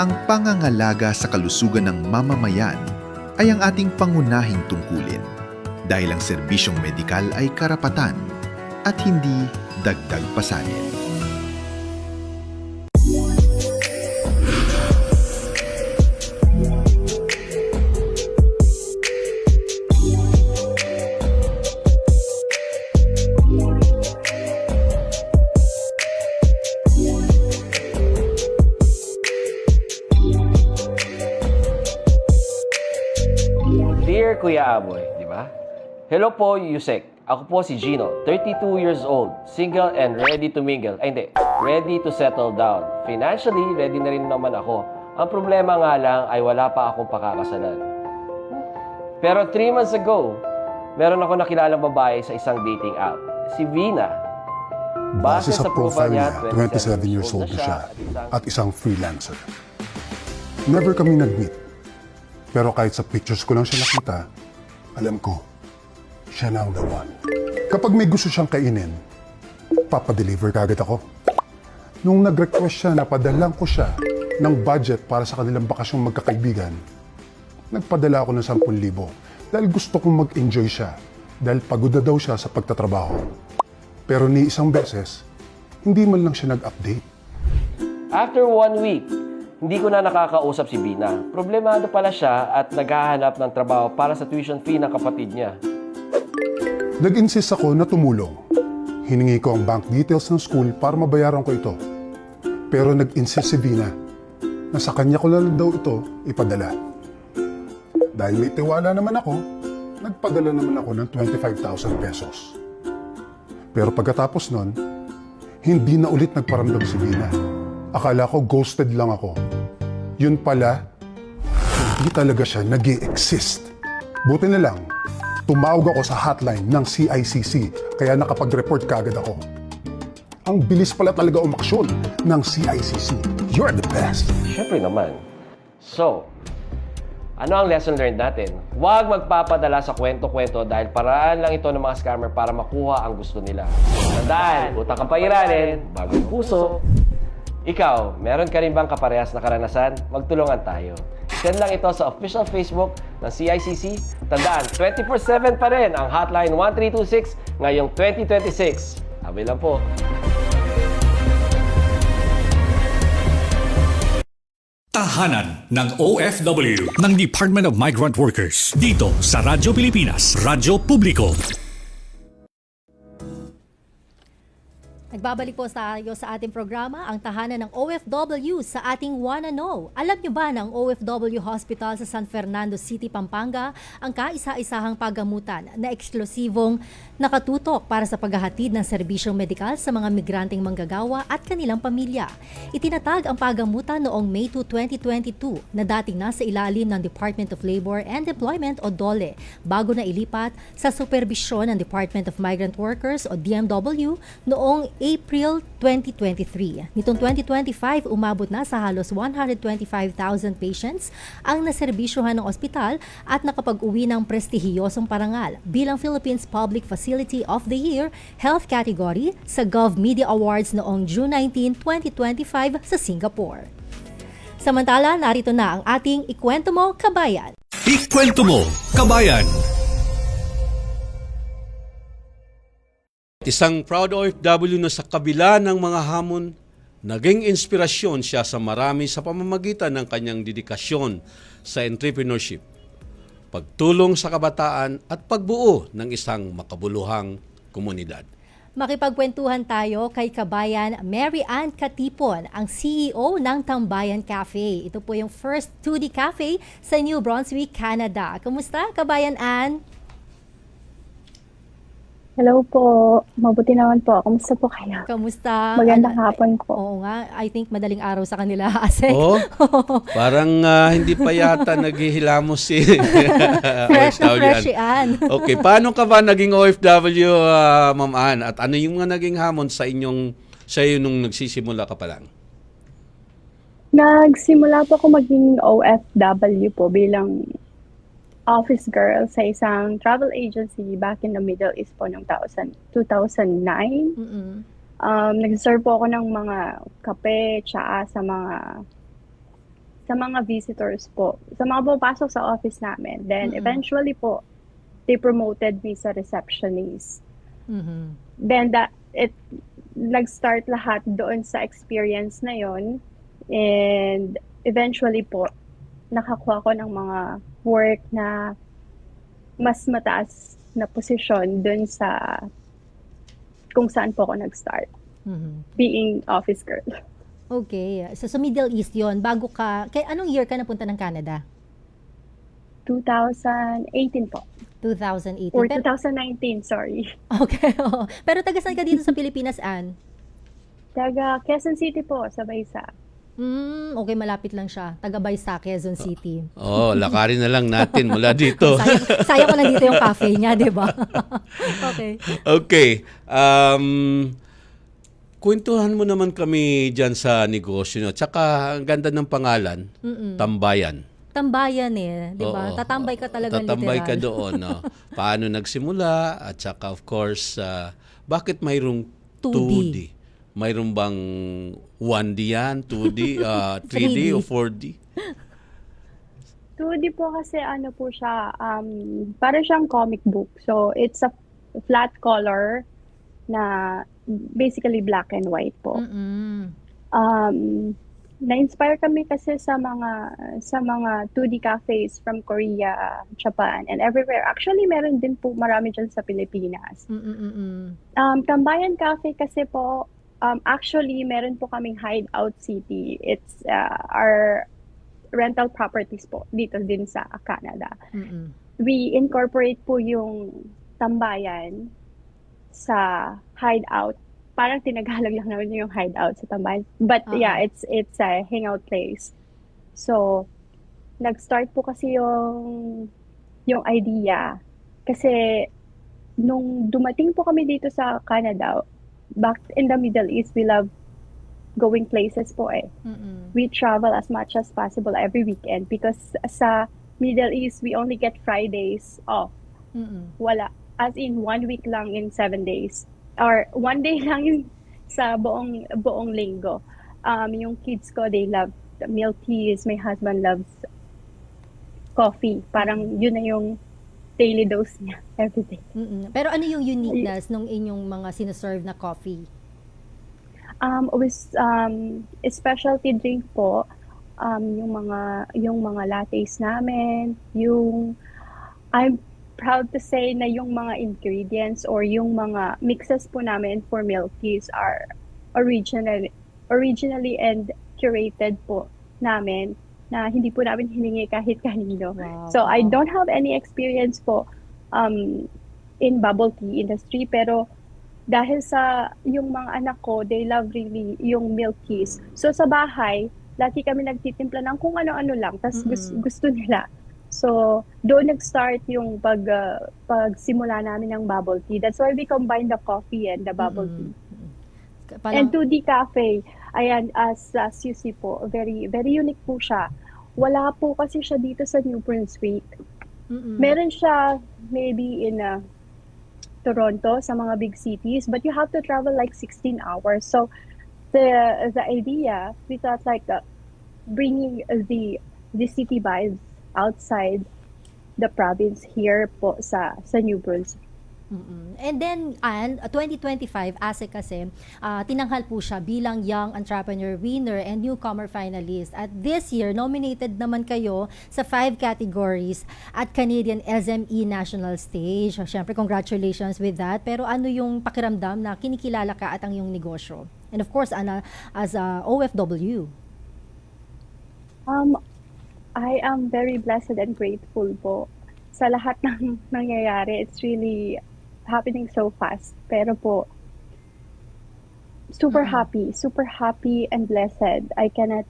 Ang pangangalaga sa kalusugan ng mamamayan ay ang ating pangunahing tungkulin dahil ang serbisyong medikal ay karapatan at hindi dagdag pasanin. Dear Kuya Aboy, di ba? Hello po, Yusek. Ako po si Gino, 32 years old, single and ready to mingle. Ay hindi, ready to settle down. Financially, ready na rin naman ako. Ang problema nga lang ay wala pa akong pakakasalan. Pero 3 months ago, meron ako nakilalang babae sa isang dating app, si Vina. Base sa profile niya, 27 years old na siya at isang freelancer. Never kami nag-meet. Pero kahit sa pictures ko lang siya nakita, alam ko, siya na ang the one. Kapag may gusto siyang kainin, papadeliver kagad ako. Nung nag-request siya na padalang ko siya ng budget para sa kanilang bakasyong magkakaibigan, nagpadala ako ng 10,000 dahil gusto kong mag-enjoy siya dahil pagod na daw siya sa pagtatrabaho. Pero ni isang beses, hindi man lang siya nag-update. After 1 week, hindi ko na nakakausap si Vina. Problemado pala siya at naghahanap ng trabaho para sa tuition fee ng kapatid niya. Nag-insist ako na tumulong. Hiningi ko ang bank details ng school para mabayaran ko ito. Pero nag-insist si Vina na sa kanya ko lang daw ito ipadala. Dahil may tiwala naman ako, nagpadala naman ako ng 25,000 pesos. Pero pagkatapos nun, hindi na ulit nagparamdam si Vina. Akala ko ghosted lang ako. Yun pala, hindi talaga siya nag-i-exist. Buti na lang, tumawag ako sa hotline ng CICC kaya nakapag-report kaagad ako. Ang bilis pala talaga umaksyon ng CICC. You're the best. Siyempre naman. So, ano ang lesson learned natin? Huwag magpapadala sa kwento-kwento dahil paraan lang ito ng mga scammer para makuha ang gusto nila. Tandaan, utang kang pairanin, bagong puso. Ikaw, meron ka rin bang kaparehas na karanasan? Magtulungan tayo. Send lang ito sa official Facebook ng CICC. Tandaan, 24/7 pa rin ang hotline 1326 ngayong 2026. Abay lang po. Tahanan ng OFW ng Department of Migrant Workers dito sa Radyo Pilipinas, Radyo Publiko. Nagbabalik po tayo sa ating programa, ang tahanan ng OFW sa ating Wanna Know. Alam niyo ba na ang OFW Hospital sa San Fernando City, Pampanga ang kaisa-isahang pagamutan na eksklusibong nakatutok para sa paghahatid ng serbisyong medikal sa mga migranteng manggagawa at kanilang pamilya. Itinatag ang pagamutan noong May 2, 2022 na dating nasa ilalim ng Department of Labor and Employment o DOLE bago na ilipat sa superbisyon ng Department of Migrant Workers o DMW noong April 2023. Nitong 2025, umabot na sa halos 125,000 patients ang naserbisyuhan ng ospital at nakapag-uwi ng prestihiyosong parangal bilang Philippines Public Facility of the Year Health Category sa Gov Media Awards noong June 19, 2025 sa Singapore. Samantala, narito na ang ating Ikwento Mo, Kabayan. Ikwento Mo, Kabayan. Isang proud OFW na sa kabila ng mga hamon, naging inspirasyon siya sa marami sa pamamagitan ng kanyang dedikasyon sa entrepreneurship, pagtulong sa kabataan at pagbuo ng isang makabuluhang komunidad. Makipagkwentuhan tayo kay Kabayan Mary Ann Katipon, ang CEO ng Tambayan Cafe. Ito po yung first 2D cafe sa New Brunswick, Canada. Kumusta, Kabayan Ann? Hello po. Mabuti naman po. Kamusta po kayo? Kamusta? Magandang hapon po. Oo nga. I think madaling araw sa kanila. Asek. Oh, parang hindi pa yata naghihilamos si fresh na OFW fresh yan. Okay, paano ka ba naging OFW, Ma'am Ann? At ano yung mga naging hamon sa iyo nung nagsisimula ka pa lang? Nagsimula po ako maging OFW po bilang office girl sa isang travel agency back in the Middle East po noong 2009. Nag-serve po ako ng mga kape, tsaa sa mga visitors po. Sa mga pumapasok sa office namin. Then eventually po, they promoted me sa receptionist. Then nag-start lahat doon sa experience na yon. And eventually po, nakakuha ko ng mga work na mas mataas na posisyon dun sa kung saan po ako nag-start. Being office girl. Okay. So sa Middle East yon, bago ka, anong year ka napunta ng Canada? 2018 po. 2018. Or 2019, sorry. Okay. Pero taga saan ka dito sa Pilipinas, Ann? Taga Quezon City po, sa Baysa. Okay, malapit lang siya. Taga Baysa, Quezon City. Lakarin na lang natin mula dito. sayang ko nandito yung cafe niya, di ba? Okay. Okay. Kwentuhan mo naman kami dyan sa negosyo nyo. Tsaka, ang ganda ng pangalan, Tambayan. Tambayan di ba? Tatambay ka talaga literal. Tatambay ka doon. No? Paano nagsimula? At saka, of course, bakit mayroong 2D? Mayroon bang 1D yan, 2D, 3D o 4D? 2D po kasi ano po siya, para siyang comic book. So it's a flat color na basically black and white po. Na-inspire kami kasi sa mga 2D cafes from Korea, Japan, and everywhere. Actually, meron din po marami dyan sa Pilipinas. Tambayan Cafe kasi po, actually, meron po kaming hideout city. It's our rental properties po dito din sa Canada. We incorporate po yung Tambayan sa hideout. Parang tinagalag lang naman yung hideout sa Tambayan. But yeah, it's a hangout place. So, nag-start po kasi yung idea. Kasi nung dumating po kami dito sa Canada, back in the Middle East, we love going places po We travel as much as possible every weekend because sa Middle East, we only get Fridays off. Wala. As in, 1 week lang in 7 days. Or 1 day lang sa buong linggo. Yung kids ko, they love milk teas. My husband loves coffee. Parang yun na yung daily dose niya everyday. Pero ano yung uniqueness ng inyong mga sinaserve na coffee? Specialty drink po, yung mga lattes namin, proud to say na yung mga ingredients or yung mga mixes po namin for milk teas are originally and curated po namin na hindi po namin hiningi kahit kanino. Wow. So I don't have any experience po in bubble tea industry, pero dahil sa yung mga anak ko, they love really yung milk teas. So sa bahay, lagi kami nagtitimpla ng kung ano-ano lang, tas gusto nila. So doon nag-start yung pagsimula namin ng bubble tea. That's why we combine the coffee and the bubble tea. And 2D Cafe, ayan, as you see po, very very unique po siya. Wala po kasi siya dito sa New Brunswick. Meron siya maybe in Toronto, sa mga big cities, but you have to travel like 16 hours. So the idea, we thought like bringing the city vibes outside the province here po sa New Brunswick. And then, 2025, ASEC kasi, tinanghal po siya bilang Young Entrepreneur Winner and Newcomer Finalist. At this year, nominated naman kayo sa 5 categories at Canadian SME National Stage. Siyempre, congratulations with that. Pero ano yung pakiramdam na kinikilala ka at ang iyong negosyo? And of course, as a OFW. I am very blessed and grateful po sa lahat ng nangyayari. It's really happening so fast. Pero po, super happy and blessed. I cannot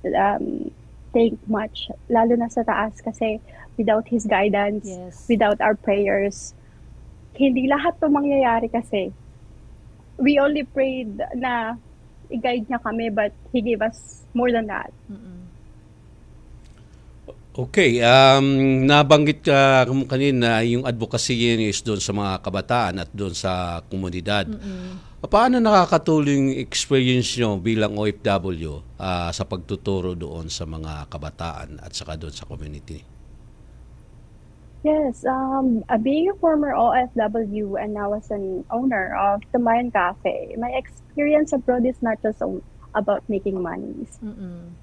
thank much, lalo na sa taas kasi without His guidance, without our prayers, hindi lahat to mangyayari kasi. We only prayed na i-guide niya kami, but He gave us more than that. Okay, nabanggit ka kanina yung advocacy is doon sa mga kabataan at doon sa komunidad. Paano nakakatulong experience nyo bilang OFW sa pagtuturo doon sa mga kabataan at saka doon sa community? Yes, being a former OFW and now as an owner of the Mayan Cafe, my experience abroad is not just about making money.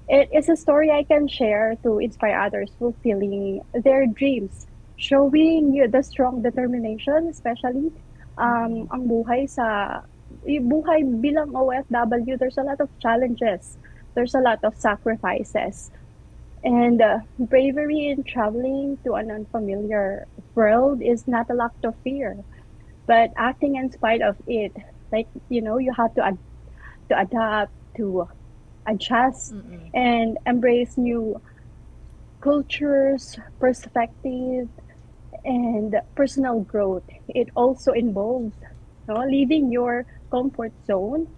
It is a story I can share to inspire others fulfilling their dreams, showing you the strong determination, especially ang buhay bilang OFW. There's a lot of challenges, there's a lot of sacrifices, and bravery in traveling to an unfamiliar world is not a lack of fear, but acting in spite of it. Like, you have to adapt, to adjust and embrace new cultures, perspective, and personal growth. It also involves leaving your comfort zone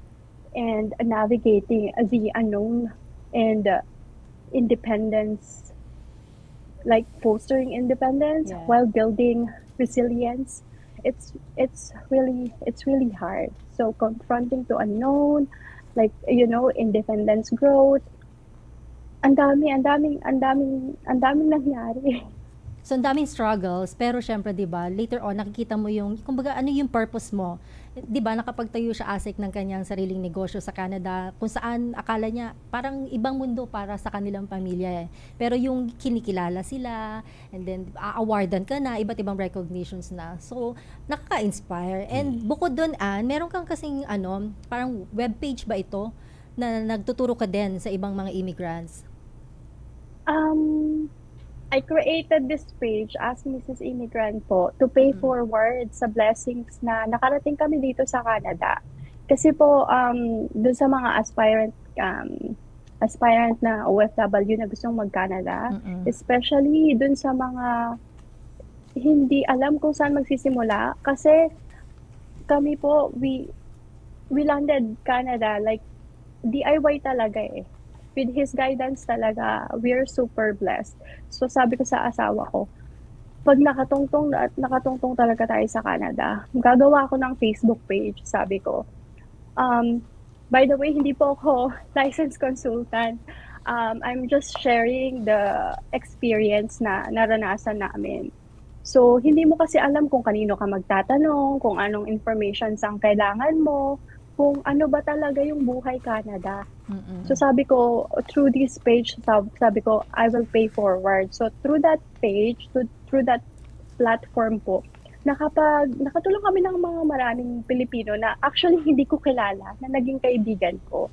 and navigating the unknown and independence, like fostering independence while building resilience. It's really hard. So confronting to unknown, like independence growth, ang daming nangyari. So, ang daming struggles, pero syempre, di ba, later on, nakikita mo kumbaga, ano yung purpose mo? Di ba, nakapagtayo siya ASEC ng kanyang sariling negosyo sa Canada, kung saan akala niya, parang ibang mundo para sa kanilang pamilya eh. Pero yung kinikilala sila, and then, awardan ka na, iba't ibang recognitions na. So, nakaka-inspire. And bukod doon, meron kang kasing, parang webpage ba ito, na nagtuturo ka din sa ibang mga immigrants? I created this page as Mrs. Immigrant po to pay forward sa blessings na nakarating kami dito sa Canada. Kasi po, dun sa mga aspirant na OFW na gustong mag-Canada, especially dun sa mga hindi alam kung saan magsisimula. Kasi kami po, we landed Canada like DIY talaga eh. With His guidance talaga, we're super blessed. So sabi ko sa asawa ko, pag nakatungtong talaga tayo sa Canada, gagawa ako ng Facebook page, sabi ko. By the way, hindi po ako licensed consultant. I'm just sharing the experience na naranasan namin. So, hindi mo kasi alam kung kanino ka magtatanong, kung anong information ang kailangan mo, kung ano ba talaga yung buhay Canada. So sabi ko, through this page, sabi ko, I will pay forward. So through that page, through that platform po, nakatulong kami ng mga maraming Pilipino na actually hindi ko kilala, na naging kaibigan ko.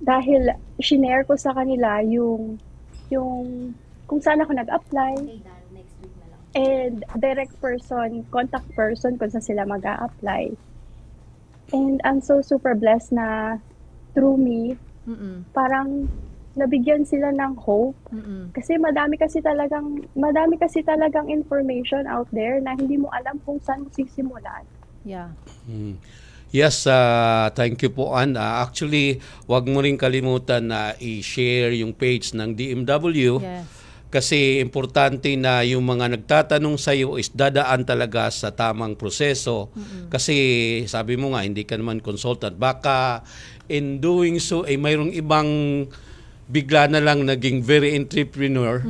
Dahil shinare ko sa kanila yung kung saan ako nag-apply. And direct person, contact person kung saan sila mag-a-apply. And I'm so super blessed na through me, parang nabigyan sila ng hope. Kasi madami kasi talagang information out there na hindi mo alam kung saan mo sisimulan. Yeah. Yes, thank you po, Ann. Actually, wag mo rin kalimutan na i-share yung page ng DMW. Yes. Kasi importante na yung mga nagtatanong sa iyo is dadaan talaga sa tamang proseso. Kasi sabi mo nga, hindi ka naman consultant. Baka in doing so, mayroong ibang bigla na lang naging very entrepreneurial,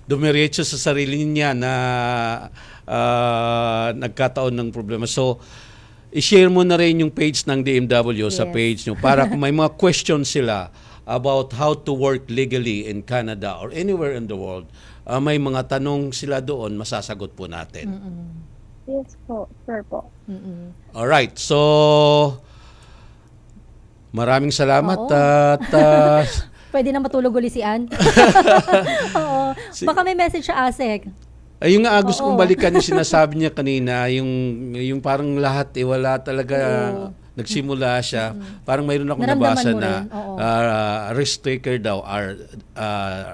dumiretso sa sarili niya na nagkataon ng problema. So, i-share mo na rin yung page ng DMW sa page nyo para kung may mga questions sila about how to work legally in Canada or anywhere in the world, may mga tanong sila doon, masasagot po natin. Yes po, sure po. Alright, so maraming salamat at pwede na matulog uli si Ann. Oo. Baka may message sa ASEC. Ayun nga, gusto kong balikan yung sinasabi niya kanina, yung parang lahat wala talaga. Nagsimula siya, parang mayroon akong nabasa na risk taker daw are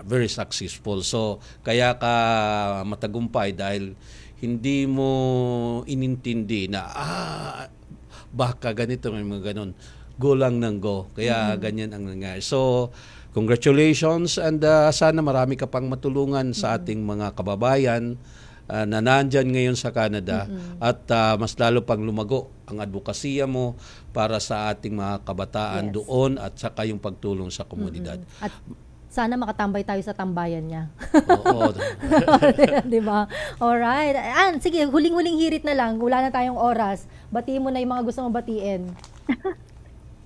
very successful. So, kaya ka matagumpay dahil hindi mo inintindi na baka ganito, may mga ganon. Go lang ng go. Kaya ganyan ang nangyari. So, congratulations and sana marami ka pang matulungan sa ating mga kababayan na nandyan ngayon sa Canada at mas lalo pang lumago ang advokasya mo para sa ating mga kabataan doon at saka yung pagtulong sa komunidad. At sana makatambay tayo sa tambayan niya. Oo. Di ba? Alright. Ann, sige, huling-huling hirit na lang. Wala na tayong oras. Batiin mo na yung mga gusto mong batiin.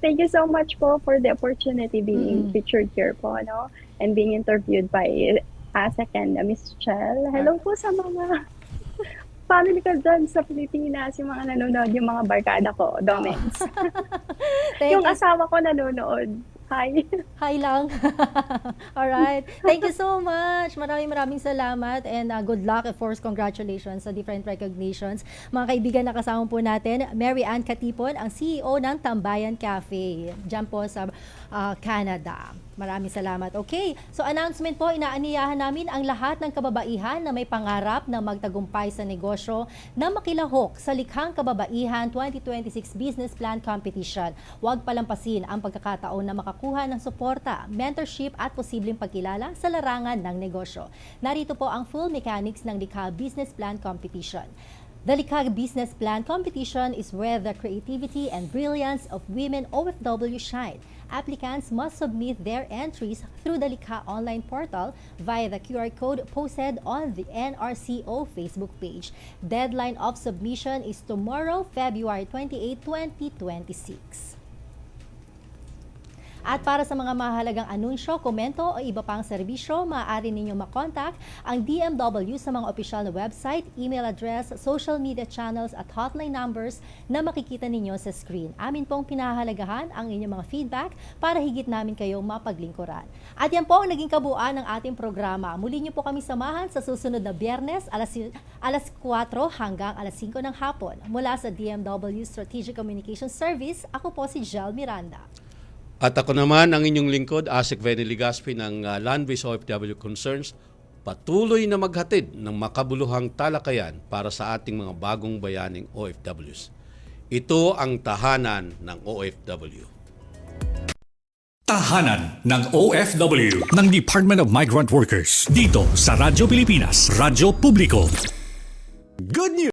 Thank you so much po for the opportunity being featured here po, no? And being interviewed by ASEC and Miss Chel. Hello po sa mga family ko dyan sa Pilipinas, yung mga nanonood, yung mga barkada ko, Domens. Yung asawa ko nanonood. Hi. Hi lang. Alright. Thank you so much. Maraming salamat and good luck. Of course, congratulations sa different recognitions. Mga kaibigan, nakasama po natin, Mary Ann Katipon, ang CEO ng Tambayan Cafe, dyan po sa Canada. Maraming salamat. Okay, so announcement po, inaaniyahan namin ang lahat ng kababaihan na may pangarap na magtagumpay sa negosyo na makilahok sa Likhang Kababaihan 2026 Business Plan Competition. Huwag palampasin ang pagkakataon na makakuha ng suporta, mentorship at posibleng pagkilala sa larangan ng negosyo. Narito po ang full mechanics ng Likha Business Plan Competition. The Likha Business Plan Competition is where the creativity and brilliance of women OFW shine. Applicants must submit their entries through the Likha online portal via the QR code posted on the NRCO Facebook page. Deadline of submission is tomorrow, February 28, 2026. At para sa mga mahalagang anunsyo, komento o iba pang serbisyo, maaari ninyong makontak ang DMW sa mga opisyal na website, email address, social media channels at hotline numbers na makikita ninyo sa screen. Amin pong pinahahalagahan ang inyong mga feedback para higit namin kayong mapaglingkuran. At yan po ang naging kabuuan ng ating programa. Muli niyo po kami samahan sa susunod na Biyernes, alas 4 hanggang alas 5 ng hapon. Mula sa DMW Strategic Communication Service, ako po si Jel Miranda. At ako naman ang inyong lingkod, ASEC Venny Ligaspi ng Land-Based OFW Concerns, patuloy na maghatid ng makabuluhang talakayan para sa ating mga bagong bayaning OFWs. Ito ang tahanan ng OFW. Tahanan ng OFW ng Department of Migrant Workers dito sa Radyo Pilipinas, Radyo Publiko. Good news!